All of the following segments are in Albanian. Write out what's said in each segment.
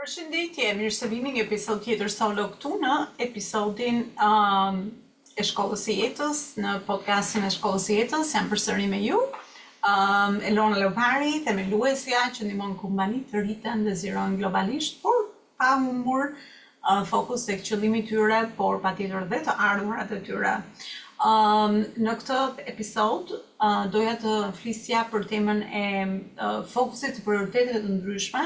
Përshëndetje, mirë se vini një episod tjetër solo këtu në episodin e Shkollës së Jetës, në podcastin e Shkollës së Jetës, jam përsëri me ju. Elona Lopari, themeluesja që ndihmon kompanitë të rriten dhe zgjerojnë globalisht, por pa humbur fokus tek qëllimi i tyre, por patjetër dhe të ardhurat e tyre. Në këtë episod doja të flisja për temën e fokusit të prioriteteve të ndryshme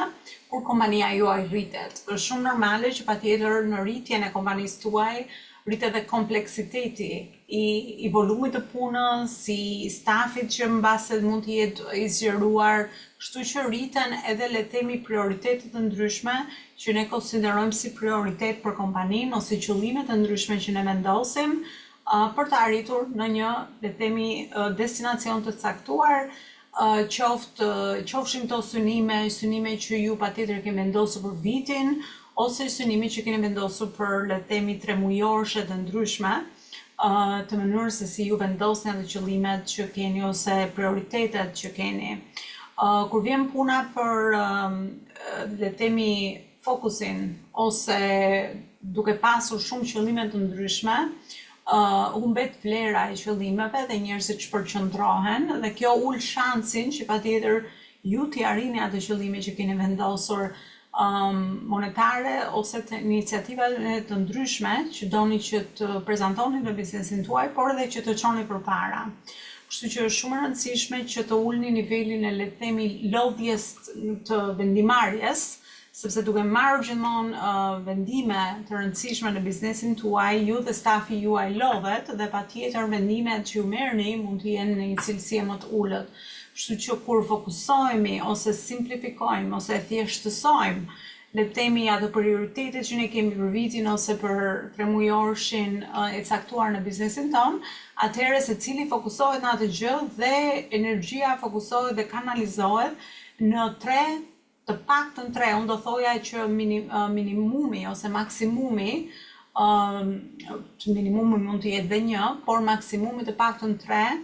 kur kompania juaj rritet. Është shumë normale që patjetër në rritjen e kompanisë tuaj rritet dhe kompleksiteti i volumit të punës, i stafit që mbase mund të jetë i zgjeruar, kështu që rriten edhe le të themi prioritetet të ndryshme që ne konsiderojmë si prioritet për kompaninë ose qëllimet të ndryshme që ne vendosim për të arritur në një, le të themi, destinacion të caktuar, qofshin to synime që ju patjetër keni vendosur për vitin, ose synime që keni vendosur për, le të themi, 3 mujorëshe të ndryshme, të mënyrës se si ju vendosni ato qëllimet që keni ose prioritetet që keni. Kur vjen puna për, le të themi, fokusin ose duke pasur shumë qëllime të ndryshme, humbet vlera e qëllimeve dhe njerëzit shpërqendrohen dhe kjo ul shansin që patjetër ju t'i arrini ato qëllime që keni vendosur monetare ose të iniciativave të ndryshme që doni që të prezantoni në biznesin tuaj, por edhe që të çoni përpara. Kështu që është shumë e rëndësishme që të ulni nivelin e, le të themi, lodhjes të vendimarrjes, sepse duke marrë gjithmonë vendime të rëndësishme në biznesin tuaj, ju dhe stafi juaj lodhet dhe patjetër vendimet që ju merrni mund të jenë në një cilësi më të ulët. Kështu që kur fokusohemi ose simplifikojmë ose thjeshtësojmë, le të themi ato prioritetet që ne kemi për vitin ose për 3 mujorshin e caktuar në biznesin ton, atëherë secili fokusohet në atë gjë dhe energjia fokusohet dhe kanalizohet në të paktën 3, unë do thoja që minimumi ose maksimumi, minimumi mund të jetë dhe 1, por maksimumi të paktën 3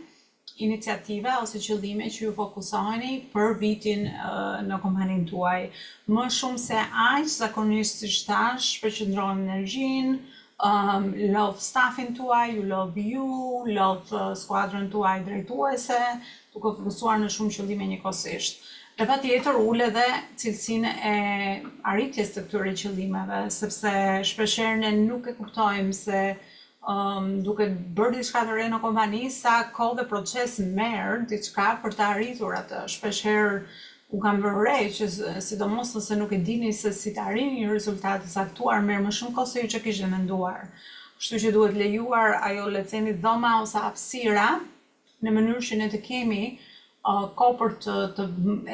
iniciative ose qëllime që ju fokusoheni për vitin në kompaninë tuaj. Më shumë se aq, zakonisht siç thash, përqendrohen energjinë, lodh stafin tuaj, ju lodh ju, lodh skuadrën tuaj drejtuese, duke fokusuar në shumë qëllime njëkohësisht. Dhe patjetër ul edhe cilësinë e arritjes të këtyre qëllimeve, sepse shpeshherë ne nuk e kuptojmë se duke bërë diçka të re në kompani, sa kohë dhe proces merr diçka për të arritur atë. Shpeshherë u kam vënë re që sidomos nëse nuk e dini se si të arrini një rezultat të caktuar, merr më shumë kohë se ju që kishte menduar. Kështu që duhet lejuar ajo, le të themi, dhoma ose hapësira në mënyrë që ne të kemi kohë për të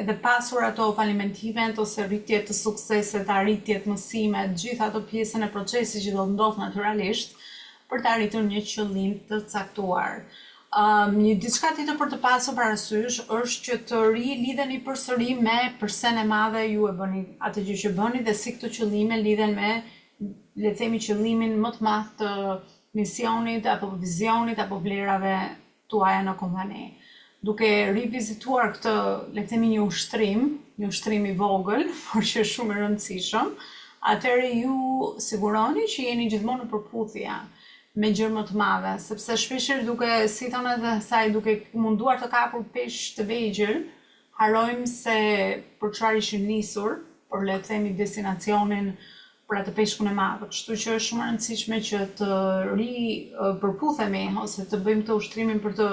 edhe pasur ato falimentimet ose rritjet të sukseset, arritjet, mësimet, gjithë ato pjesën e procesit që do të ndodh natyralisht për të arritur një qëllim të caktuar. Një diçka tjetër për të pasur parasysh është që të rilidheni përsëri me përse e madhe ju e bëni atë gjë që bëni dhe si këto qëllime lidhen me, le të themi, qëllimin më të madh të misionit apo vizionit apo vlerave tuaja në kompani. Duke rivizituar këtë, le të themi, një ushtrim i vogël, por që është shumë i rëndësishëm, atëherë ju siguroni që jeni gjithmonë në përputhje me gjëra më të madhe, sepse shpeshherë duke, si thonë edhe saj, duke munduar të kapur peshë të vegjël, harrojmë se për çfarë ishim nisur, për, le të themi, destinacionin për atë peshkun e madh. Kështu që është shumë e rëndësishme që të përputhemi ose të bëjmë këtë ushtrimin për të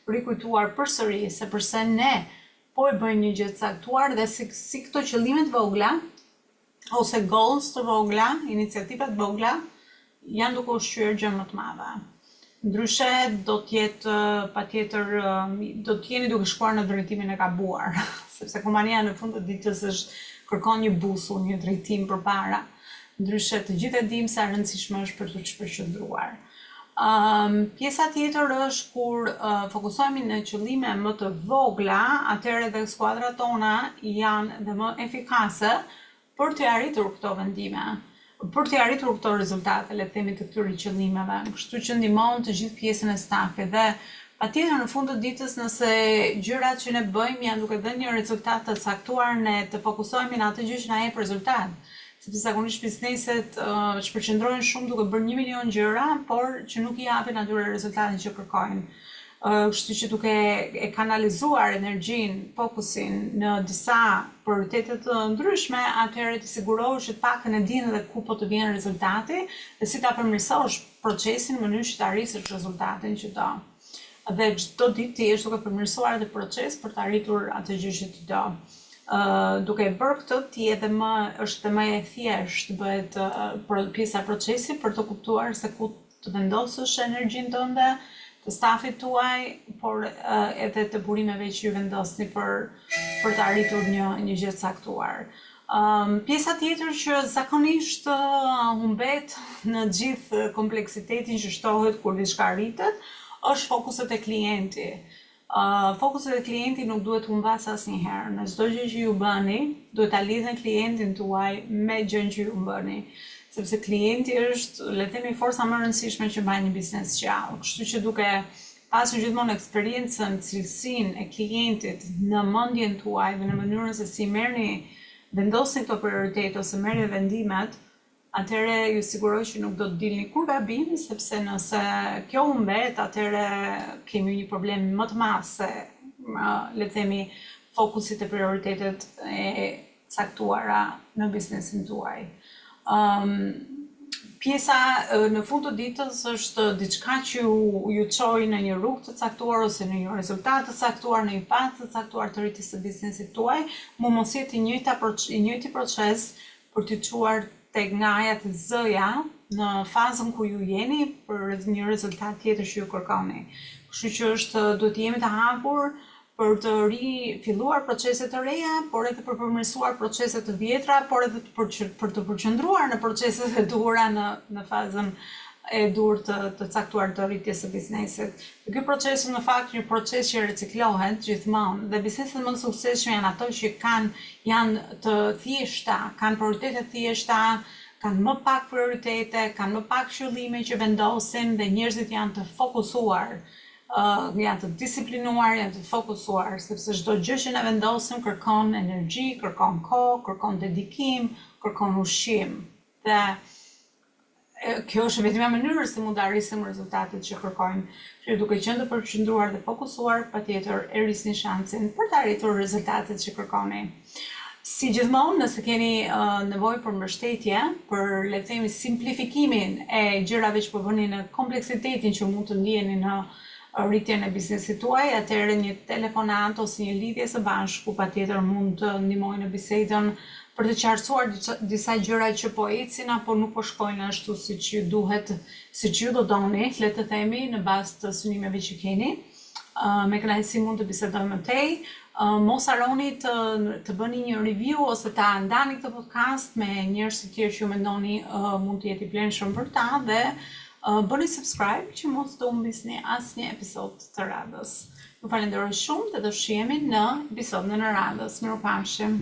rikujtuar përsëri se përse ne po e bëjmë një gjë të caktuar dhe si këto qëllime të vogla ose goals të vogla, iniciativa të vogla janë duke ushqyer gjë më të madhe. Ndryshe do të jetë patjetër do të jeni duke shkuar në drejtimin e gabuar, sepse kompania në fund të ditës kërkon një busull, një drejtim përpara. Ndryshe të gjithë e dimë sa rëndësishme është për të shpërqendruar. Pjesa tjetër është kur fokusohemi në qëllime më të vogla, atëherë edhe skuadrat tona janë dhe më efikase për të arritur këto vendime, për të arritur këto rezultate, le të themi, të këtyre qëllimeve. Kështu që ndihmon të gjithë pjesën e stafit dhe patjetër në fund të ditës nëse gjërat që ne bëjmë janë duke dhënë një rezultat të caktuar, ne të fokusohemi në atë gjë që na jep rezultat. sepse zakonisht bizneset shpërqendrohen shumë duke bërë 1 milion gjëra, por që nuk i japin atyre rezultatin që kërkojnë. Kështu që duke e kanalizuar energjinë, fokusin në disa prioritete të ndryshme, atëherë të sigurohesh që të pakën e din edhe ku po të vjen rezultati dhe si ta përmirësosh procesin në mënyrë që të arrisësh rezultatin që do. Dhe çdo ditë ti je duke përmirësuar atë proces për të arritur atë gjë që ti do. Duke bërë këtë, ti është më e thjeshtë bëhet pjesa e procesit për të kuptuar se ku të vendosësh energjinë tënde, të stafit tuaj, por edhe të burimeve që ju vendosni për të arritur një gjë të caktuar. Pjesa tjetër që zakonisht humbet në gjithë kompleksitetin që shtohet kur diçka arritet, është fokuset e klienti. Fokuset e klienti nuk duhet humbas asnjëherë. Në çdo gjë që ju bëni, duhet ta lidhni klientin tuaj me gjën që ju bëni. Sepse klienti është, le të themi, forca më e rëndësishme që bën një biznes gjallë. Kështu që duke pasur gjithmonë eksperiencën, cilësinë e klientit në mendjen tuaj dhe në mënyrën se si vendosni këto prioritete ose merrni vendimet, atëherë ju siguroj që nuk do të dilni kur gabim, sepse nëse kjo humbet, atëherë kemi një problem më të madh se, le të themi, fokusit e prioritetet e caktuara në biznesin tuaj. Pjesa në fund të ditës është diçka që ju çojë në një rrugë të caktuar ose në një rezultat të caktuar, në një path të caktuar të rritjes së biznesit tuaj, mos jetë i njëjti proces për të çuar tek ngaja të zëja në fazën ku ju jeni për një rezultat tjetër që ju kërkoni. Kështu që duhet të jemi të hapur për të rifilluar procese të reja, por edhe për përmirësuar procese të vjetra, por edhe për të përqendruar në proceset e duhura në fazën e dur të caktuar të rritjes së biznesit. Ky proces në fakt një proces që reciklohet gjithmonë dhe bizneset më të suksesshme janë ato që janë të thjeshta, kanë prioritete të thjeshta, kanë më pak prioritete, kanë më pak qëllime që vendosin dhe njerëzit janë të fokusuar. Janë të disiplinuar, janë të fokusuar, sepse çdo gjë që ne vendosim kërkon energji, kërkon kohë, kërkon dedikim, kërkon ushqim. Dhe kjo është vetëm mënyra se mund të arrisim rezultatet që kërkojmë. Që duke qenë të përqendruar dhe fokusuar, patjetër e rrisni shansin për të arritur rezultatet që kërkoni. Si gjithmonë, nëse keni nevojë për mbështetje, për le të themi simplifikimin e gjërave që po bëni në kompleksitetin që mund të ndjeni në rritjen e biznesit tuaj, atëherë një telefonat ose një lidhje së bashku patjetër mund të ndihmojë në bisedën për të qartësuar disa gjëra që po ecin apo nuk po shkojnë ashtu siç ju duhet, siç ju do doni, le të themi, në bazë të synimeve që keni. Me kënaqësi mund të bisedojmë më tej. Mos harroni të bëni një review ose ta ndani këtë podcast me njerëz të tjerë që ju mendoni mund të jetë i plenshëm për ta dhe bëni subscribe që mos të humbisni asnjë episod të radhës. Ju falenderoj shumë dhe do shihemi në episodin e radhës. Mirupafshim.